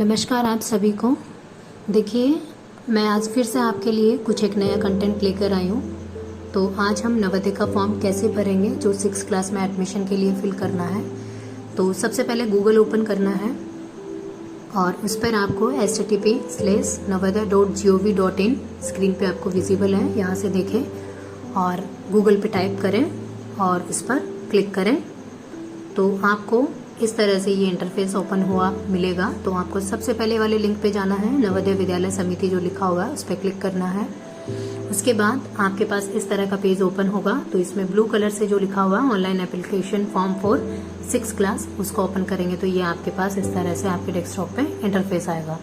नमस्कार आप सभी को। देखिए, मैं आज फिर से आपके लिए कुछ एक नया कंटेंट लेकर आई हूँ। तो आज हम नवोदय का फॉर्म कैसे भरेंगे जो 6 क्लास में एडमिशन के लिए फिल करना है। तो सबसे पहले गूगल ओपन करना है और उस पर आपको http:/navodaya.gov.in स्क्रीन पे आपको विजिबल है, यहाँ से देखें और गूगल पे टाइप करें और इस पर क्लिक करें। तो आपको इस तरह से ये इंटरफेस ओपन हुआ मिलेगा। तो आपको सबसे पहले वाले लिंक पे जाना है, नवोदय विद्यालय समिति जो लिखा होगा उस पर क्लिक करना है। उसके बाद आपके पास इस तरह का पेज ओपन होगा। तो इसमें ब्लू कलर से जो लिखा हुआ online application form for 6 class उसको ओपन करेंगे तो ये आपके पास इस तरह से आपके डेस्कटॉप पे इंटरफेस आएगा।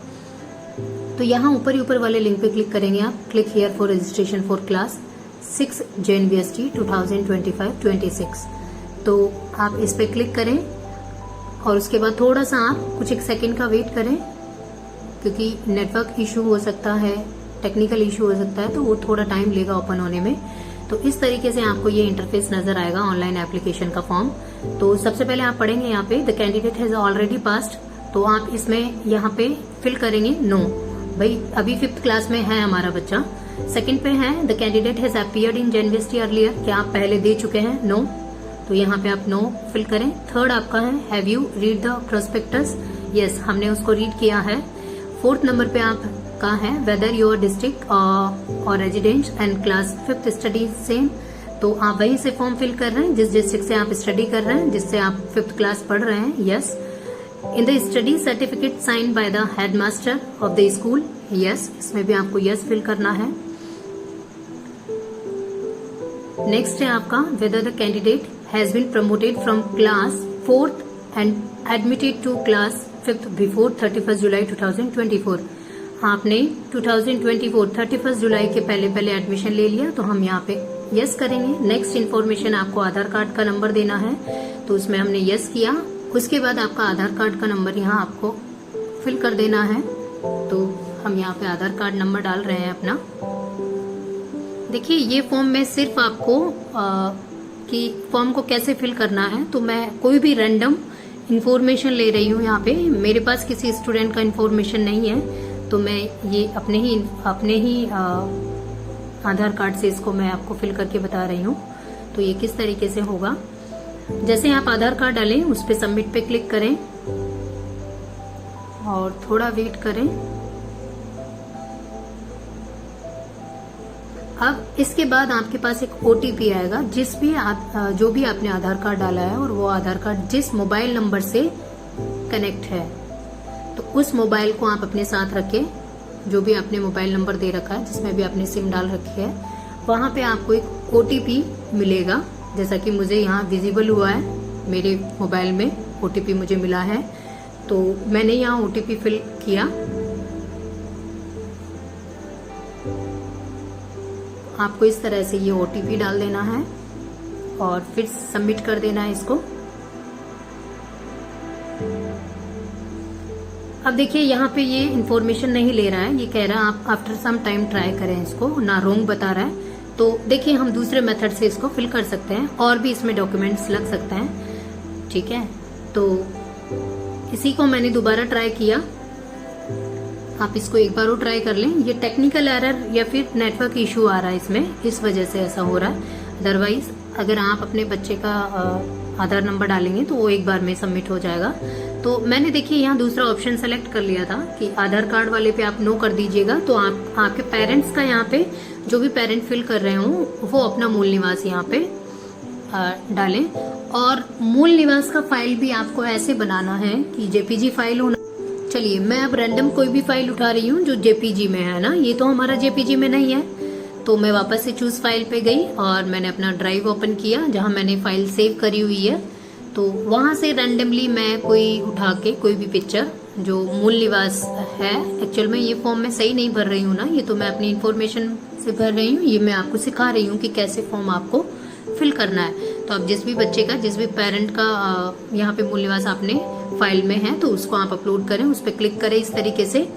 तो यहाँ ऊपर ही ऊपर वाले लिंक पे क्लिक करेंगे आप, click here for registration for class 6 JNVST 2025-26। तो आप इस पे क्लिक करें और उसके बाद थोड़ा सा आप कुछ एक सेकंड का वेट करें, क्योंकि नेटवर्क इशू हो सकता है, टेक्निकल इशू हो सकता है, तो वो थोड़ा टाइम लेगा ओपन होने में। तो इस तरीके से आपको ये इंटरफेस नजर आएगा ऑनलाइन एप्लीकेशन का फॉर्म। तो सबसे पहले आप पढ़ेंगे यहाँ पे the candidate has already passed. तो आप इसमें यहाँ पे फिल करेंगे नो, भाई अभी 5th क्लास में है हमारा बच्चा। सेकंड पे है the candidate has appeared in JNVST earlier, क्या आप पहले दे चुके हैं? नो, तो यहाँ पे आप नो फिल करें। थर्ड आपका है have you read the prospectus, yes हमने उसको रीड किया है। फोर्थ नंबर पे आपका है वेदर योर डिस्ट्रिक्ट और resident and class 5th study same, तो आप वहीं से फॉर्म फिल कर रहे हैं जिस डिस्ट्रिक्ट से आप स्टडी कर रहे हैं, जिससे आप 5th क्लास पढ़ रहे हैं, yes. In the study certificate sign by the headmaster of the school, yes, इसमें भी आपको यस फिल करना है। नेक्स्ट है आपका whether the candidate has been promoted from class 4th and admitted to class 5th before 31st July 2024। आपने 2024 31 जुलाई के पहले एडमिशन ले लिया, तो हम यहाँ पे यस करेंगे। नेक्स्ट इन्फॉर्मेशन आपको आधार कार्ड का नंबर देना है, तो उसमें हमने यस किया। उसके बाद आपका आधार कार्ड का नंबर यहाँ आपको फिल कर देना है। तो हम यहाँ पे आधार कार्ड नंबर डाल रहे हैं अपना। देखिए, ये फॉर्म में सिर्फ आपको कि फॉर्म को कैसे फिल करना है, तो मैं कोई भी रैंडम इंफॉर्मेशन ले रही हूँ। यहाँ पे मेरे पास किसी स्टूडेंट का इंफॉर्मेशन नहीं है, तो मैं ये अपने ही आधार कार्ड से इसको मैं आपको फिल करके बता रही हूँ। तो ये किस तरीके से होगा, जैसे आप आधार कार्ड डालें उस पर सबमिट पे क्लिक करें और थोड़ा वेट करें। अब इसके बाद आपके पास एक OTP आएगा, जो भी आपने आधार कार्ड डाला है और वो आधार कार्ड जिस मोबाइल नंबर से कनेक्ट है, तो उस मोबाइल को आप अपने साथ रखें। जो भी आपने मोबाइल नंबर दे रखा है, जिसमें भी आपने सिम डाल रखी है, वहां पे आपको एक OTP मिलेगा, जैसा कि मुझे यहाँ विजिबल हुआ है मेरे मोबाइल में OTP मुझे मिला है। तो मैंने यहाँ OTP फिल किया। आपको इस तरह से ये OTP डाल देना है और फिर सबमिट कर देना है इसको। अब देखिए, यहाँ पे ये इन्फॉर्मेशन नहीं ले रहा है, ये कह रहा है आप आफ्टर सम टाइम ट्राई करें इसको, ना रोंग बता रहा है। तो देखिए, हम दूसरे मेथड से इसको फिल कर सकते हैं और भी इसमें डॉक्यूमेंट्स लग सकते हैं, ठीक है। तो इसी को मैंने दोबारा ट्राई किया, आप इसको एक बार और ट्राई कर लें। ये टेक्निकल एरर या फिर नेटवर्क इशू आ रहा है इसमें, इस वजह से ऐसा हो रहा है। अदरवाइज अगर आप अपने बच्चे का आधार नंबर डालेंगे तो वो एक बार में सबमिट हो जाएगा। तो मैंने देखिए यहाँ दूसरा ऑप्शन सेलेक्ट कर लिया था कि आधार कार्ड वाले पे आप नो कर दीजिएगा, तो आपके पेरेंट्स का यहाँ पे जो भी पेरेंट फिल कर रहे हो वो अपना मूल निवास यहाँ पे डालें। और मूल निवास का फाइल भी आपको ऐसे बनाना है कि JPG फाइल होना। चलिए, मैं अब रैंडम कोई भी फाइल उठा रही हूँ जो JPG में है ना, ये तो हमारा JPG में नहीं है। तो मैं वापस से चूज फाइल पे गई और मैंने अपना ड्राइव ओपन किया जहां मैंने फाइल सेव करी हुई है। तो वहां से रैंडमली मैं कोई उठा के कोई भी पिक्चर जो मूल निवास है, एक्चुअल में ये फॉर्म में सही नहीं भर रही हूँ ना, ये तो मैं अपनी इन्फॉर्मेशन से भर रही हूँ। ये मैं आपको सिखा रही हूँ कि कैसे फॉर्म आपको फिल करना है। तो आप जिस भी बच्चे का, जिस भी पेरेंट का यहाँ पे मूल निवास आपने फाइल में है, तो उसको आप अपलोड करें, उस पर क्लिक करें इस तरीके से।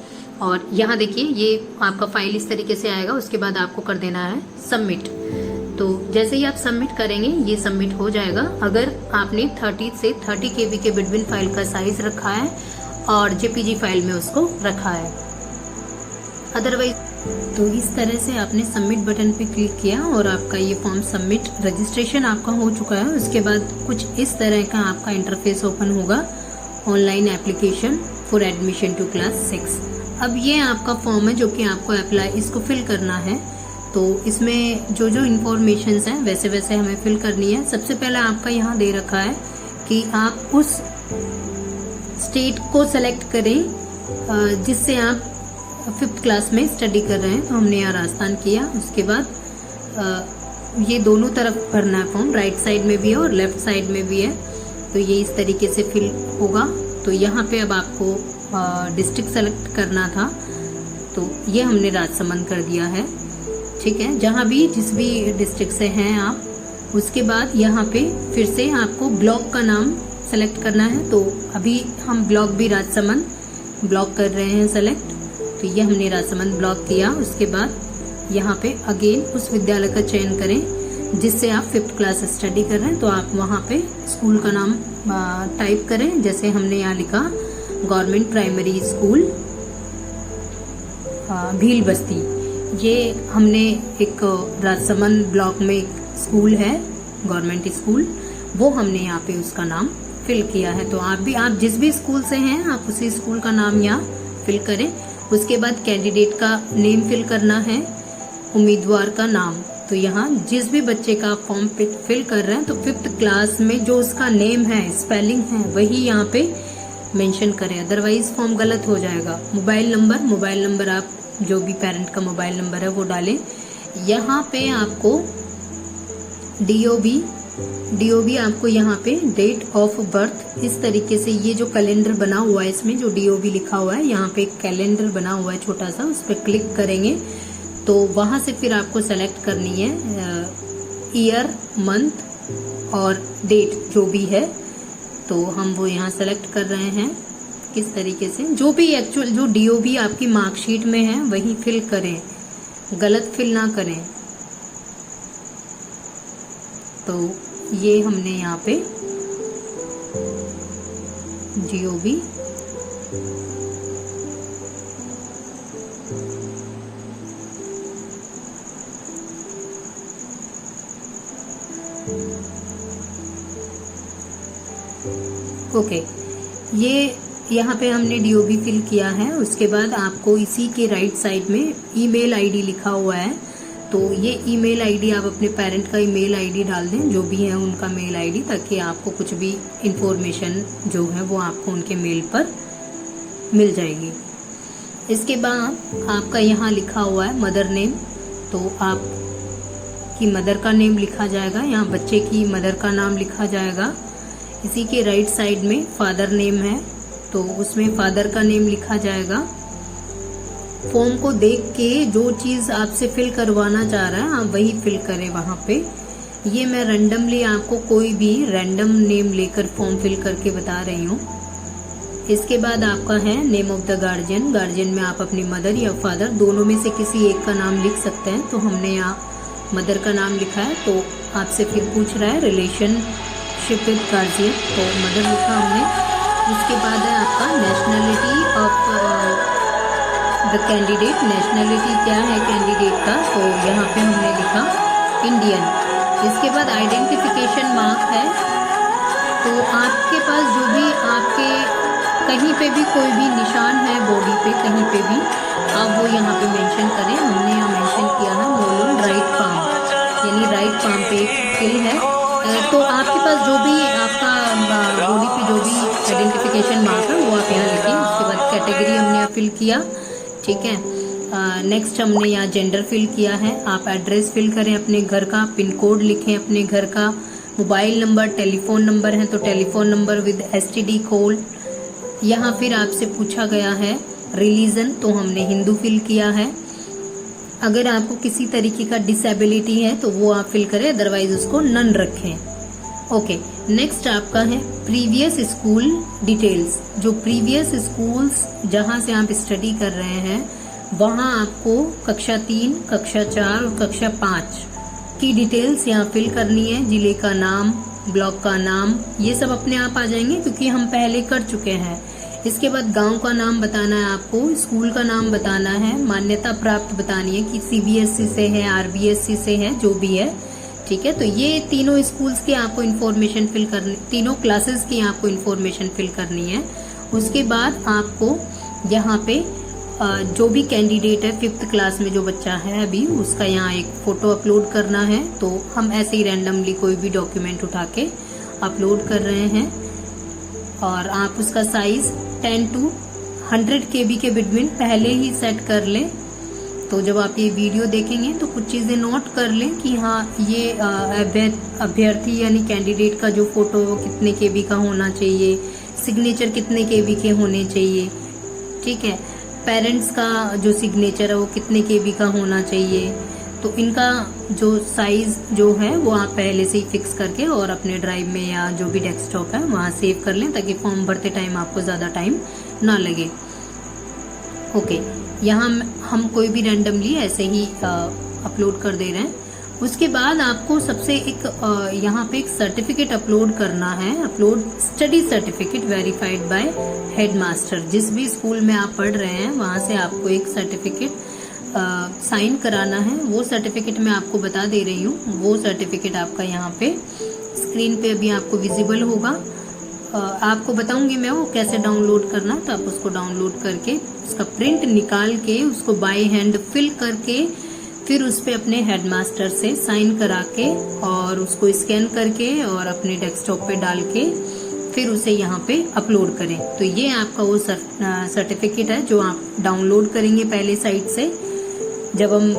और यहाँ देखिए, ये आपका फाइल इस तरीके से आएगा। उसके बाद आपको कर देना है सबमिट। तो जैसे ही आप सबमिट करेंगे ये सबमिट हो जाएगा। अगर आपने 30 से 30 KB के बिटवीन फाइल का साइज रखा है और जेपीजी फाइल में उसको रखा है। अदरवाइज तो इस तरह से आपने सबमिट बटन पे क्लिक किया और आपका ये फॉर्म सबमिट रजिस्ट्रेशन आपका हो चुका है। उसके बाद कुछ इस तरह का आपका इंटरफेस ओपन होगा, online application for admission to class 6। अब ये आपका फॉर्म है जो कि आपको अप्लाई इसको फिल करना है। तो इसमें जो जो इन्फॉर्मेशन है वैसे वैसे हमें फिल करनी है। सबसे पहले आपका यहाँ दे रखा है कि आप उस स्टेट को सेलेक्ट करें जिससे आप 5th क्लास में स्टडी कर रहे हैं। तो हमने यहाँ राजस्थान किया। उसके बाद ये दोनों तरफ भरना है फॉर्म, राइट साइड में भी है और लेफ्ट साइड में भी है। तो ये इस तरीके से फिल होगा। तो यहाँ पे अब आपको डिस्ट्रिक्ट सेलेक्ट करना था, तो ये हमने राजसमंद कर दिया है। ठीक है, जहाँ भी जिस भी डिस्ट्रिक्ट से हैं आप। उसके बाद यहाँ पे फिर से आपको ब्लॉक का नाम सेलेक्ट करना है। तो अभी हम ब्लॉक भी राजसमंद ब्लॉक कर रहे हैं सेलेक्ट। तो ये हमने राजसमंद ब्लॉक किया। उसके बाद यहाँ पे अगेन उस विद्यालय का चयन करें जिससे आप 5th क्लास स्टडी कर रहे हैं। तो आप वहाँ पे स्कूल का नाम टाइप करें। जैसे हमने यहाँ लिखा गवर्नमेंट प्राइमरी स्कूल भील बस्ती। ये हमने एक राजसमंद ब्लॉक में एक स्कूल है गवर्नमेंट स्कूल, वो हमने यहाँ पे उसका नाम फिल किया है। तो आप जिस भी स्कूल से हैं आप उसी स्कूल का नाम यहाँ फिल करें। उसके बाद कैंडिडेट का नेम फिल करना है, उम्मीदवार का नाम। तो यहाँ जिस भी बच्चे का फॉर्म फिल कर रहे हैं तो 5th क्लास में जो उसका नेम है, स्पेलिंग है, वही यहाँ पे मेंशन करें, अदरवाइज फॉर्म गलत हो जाएगा। मोबाइल नंबर आप जो भी पेरेंट का मोबाइल नंबर है वो डालें। यहाँ पे आपको डीओबी आपको यहाँ पे डेट ऑफ बर्थ, इस तरीके से ये जो कैलेंडर बना हुआ है इसमें जो डीओबी लिखा हुआ है यहाँ पे एक कैलेंडर बना हुआ है छोटा सा, उस पर क्लिक करेंगे तो वहां से फिर आपको सेलेक्ट करनी है ईयर, मंथ और डेट जो भी है। तो हम वो यहाँ सेलेक्ट कर रहे हैं। किस तरीके से जो भी एक्चुअल जो डीओबी आपकी मार्कशीट में है वही फिल करें, गलत फिल ना करें। तो ये हमने यहाँ पे डीओबी ओके, ये यहाँ पे हमने डीओबी फिल किया है। उसके बाद आपको इसी के राइट साइड में ईमेल आईडी लिखा हुआ है। तो ये ईमेल आईडी आप अपने पेरेंट का ईमेल आईडी डाल दें, जो भी है उनका मेल आईडी, ताकि आपको कुछ भी इंफॉर्मेशन जो है वो आपको उनके मेल पर मिल जाएगी। इसके बाद आपका यहाँ लिखा हुआ है मदर नेम, तो आप की मदर का नेम लिखा जाएगा। यहाँ बच्चे की मदर का नाम लिखा जाएगा। इसी के राइट साइड में फादर नेम है, तो उसमें फादर का नेम लिखा जाएगा। फॉर्म को देख के जो चीज आपसे फिल करवाना चाह रहा है आप वही फिल करें वहां पे। ये मैं रैंडमली आपको कोई भी रैंडम नेम लेकर फॉर्म फिल करके बता रही हूँ। इसके बाद आपका है name of the guardian. Guardian में आप अपनी मदर या फादर दोनों में से किसी एक का नाम लिख सकते हैं। तो हमने यहाँ मदर का नाम लिखा है। तो आपसे फिर पूछ रहा है रिलेशनशिप विद गार्जियन, तो मदर लिखा हमने। उसके बाद है आपका nationality of the candidate. Nationality क्या है कैंडिडेट का, तो यहाँ पे हमने लिखा इंडियन। इसके बाद आइडेंटिफिकेशन मार्क है, तो आपके पास जो भी आपके कहीं पे भी कोई भी निशान है बॉडी पे कहीं पे भी आप वो यहाँ पे मेंशन करें। हमने यहाँ मेंशन किया है मोलून राइट पाम, यानी राइट पाम पे एक किल है। तो आपके पास जो भी आपका बॉडी पे जो भी आइडेंटिफिकेशन मार्क है वो आप यहाँ लिखें। उसके बाद कैटेगरी हमने यहाँ फिल किया, ठीक है। नेक्स्ट हमने यहाँ जेंडर फिल किया है। आप एड्रेस फिल करें अपने घर का, पिन कोड लिखें अपने घर का, मोबाइल नंबर, टेलीफोन नंबर है तो telephone number with STD code. यहाँ फिर आपसे पूछा गया है रिलीजन, तो हमने हिंदू फिल किया है। अगर आपको किसी तरीके का डिसेबिलिटी है तो वो आप फिल करें, अदरवाइज उसको नन रखें। ओके, नेक्स्ट आपका है प्रीवियस स्कूल डिटेल्स। जो प्रीवियस स्कूल्स जहां से आप स्टडी कर रहे हैं वहां आपको कक्षा 3, कक्षा 4 और कक्षा 5 की डिटेल्स यहाँ फिल करनी है। जिले का नाम, ब्लॉक का नाम, ये सब अपने आप आ जाएंगे क्योंकि हम पहले कर चुके हैं। इसके बाद गांव का नाम बताना है आपको, स्कूल का नाम बताना है, मान्यता प्राप्त बतानी है कि सीबीएसई से है, आरबीएसई से है, जो भी है, ठीक है। तो ये तीनों स्कूल्स की आपको इन्फॉर्मेशन फिल करनी, तीनों क्लासेस की आपको इन्फॉर्मेशन फिल करनी है। उसके बाद आपको यहाँ पे जो भी कैंडिडेट है 5th क्लास में जो बच्चा है अभी, उसका यहाँ एक फोटो अपलोड करना है। तो हम ऐसे ही रैंडमली कोई भी डॉक्यूमेंट उठा के अपलोड कर रहे हैं और आप उसका साइज 10 to 100 KB के बिटवीन पहले ही सेट कर लें। तो जब आप ये वीडियो देखेंगे तो कुछ चीज़ें नोट कर लें कि हाँ ये अभ्यर्थी यानी कैंडिडेट का जो फोटो कितने KB का होना चाहिए, सिग्नेचर कितने KB के होने चाहिए, ठीक है। पेरेंट्स का जो सिग्नेचर है वो कितने KB का होना चाहिए। तो इनका जो साइज जो है वो आप पहले से ही फिक्स करके और अपने ड्राइव में या जो भी डेस्कटॉप है वहाँ सेव कर लें, ताकि फॉर्म भरते टाइम आपको ज़्यादा टाइम ना लगे। ओके, यहाँ हम कोई भी रैंडमली ऐसे ही अपलोड कर दे रहे हैं। उसके बाद आपको सबसे एक यहाँ पे एक सर्टिफिकेट अपलोड करना है, upload study certificate verified bye headmaster. जिस भी स्कूल में आप पढ़ रहे हैं वहाँ से आपको एक सर्टिफिकेट साइन कराना है। वो सर्टिफिकेट मैं आपको बता दे रही हूँ। वो सर्टिफिकेट आपका यहाँ पे स्क्रीन पे अभी आपको विजिबल होगा। आपको बताऊंगी मैं वो कैसे डाउनलोड करना, तो आप उसको डाउनलोड करके उसका प्रिंट निकाल के उसको बाय हैंड फिल करके फिर उस पे अपने हेडमास्टर से साइन करा के और उसको स्कैन करके और अपने डेस्कटॉप पे डाल के फिर उसे यहाँ पे अपलोड करें। तो ये आपका वो सर्टिफिकेट है जो आप डाउनलोड करेंगे पहले साइट से। जब हम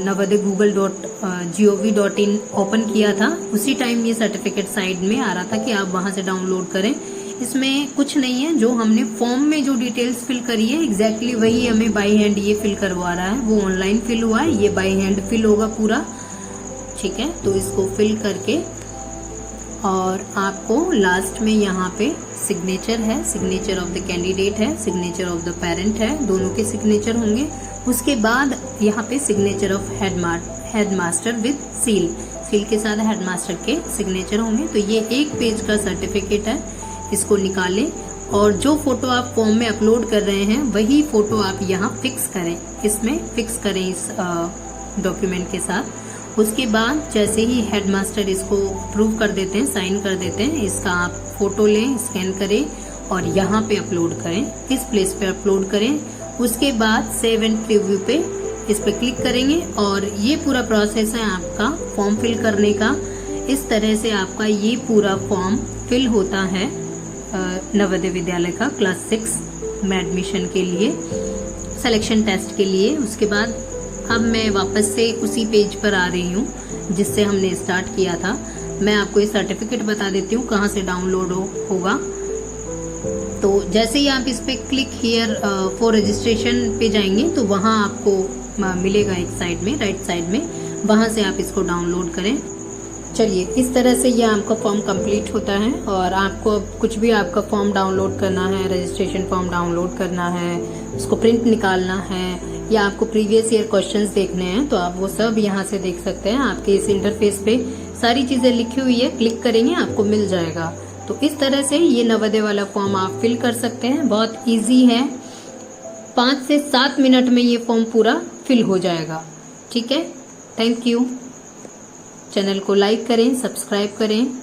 navodaya.google.gov.in ओपन किया था उसी टाइम ये सर्टिफिकेट साइड में आ रहा था कि आप वहां से डाउनलोड करें। इसमें कुछ नहीं है, जो हमने फॉर्म में जो डिटेल्स फिल करी है एग्जैक्टली वही हमें बाय हैंड ये फिल करवा रहा है। वो ऑनलाइन फिल हुआ है, ये बाय हैंड फिल होगा पूरा, ठीक है। तो इसको फिल करके और आपको लास्ट में यहाँ पे सिग्नेचर है, सिग्नेचर ऑफ द कैंडिडेट है, सिग्नेचर ऑफ द पेरेंट है, दोनों के सिग्नेचर होंगे। उसके बाद यहाँ पे signature of headmaster with seal, seal के साथ हेडमास्टर के सिग्नेचर होंगे। तो ये एक पेज का सर्टिफिकेट है, इसको निकालें और जो फोटो आप फॉर्म में अपलोड कर रहे हैं वही फोटो आप यहाँ फिक्स करें, इसमें फिक्स करें इस डॉक्यूमेंट के साथ। उसके बाद जैसे ही हेडमास्टर इसको अप्रूव कर देते हैं, साइन कर देते हैं, इसका आप फोटो लें, स्कैन करें और यहाँ पे अपलोड करें, इस प्लेस पे अपलोड करें। उसके बाद सेव एंड प्रीव्यू पे इस पे क्लिक करेंगे और ये पूरा प्रोसेस है आपका फॉर्म फिल करने का। इस तरह से आपका ये पूरा फॉर्म फिल होता है नवोदय विद्यालय का क्लास 6 में एडमिशन के लिए, सिलेक्शन टेस्ट के लिए। उसके बाद अब मैं वापस से उसी पेज पर आ रही हूँ जिससे हमने स्टार्ट किया था। मैं आपको ये सर्टिफिकेट बता देती हूँ कहाँ से डाउनलोड होगा। तो जैसे ही आप इस पे क्लिक हियर फॉर रजिस्ट्रेशन पे जाएंगे तो वहाँ आपको मिलेगा एक साइड में, राइट साइड में, वहाँ से आप इसको डाउनलोड करें। चलिए, इस तरह से ये आपका फॉर्म कंप्लीट होता है। और आपको कुछ भी आपका फॉर्म डाउनलोड करना है, रजिस्ट्रेशन फॉर्म डाउनलोड करना है, उसको प्रिंट निकालना है या आपको प्रीवियस ईयर क्वेश्चंस देखने हैं तो आप वो सब यहाँ से देख सकते हैं। आपके इस इंटरफेस पे सारी चीजें लिखी हुई है, क्लिक करेंगे आपको मिल जाएगा। तो इस तरह से ये नवोदय वाला फॉर्म आप फिल कर सकते हैं, बहुत इजी है। 5 से 7 मिनट में ये फॉर्म पूरा फिल हो जाएगा, ठीक है। Thank you. चैनल को लाइक करें, सब्सक्राइब करें।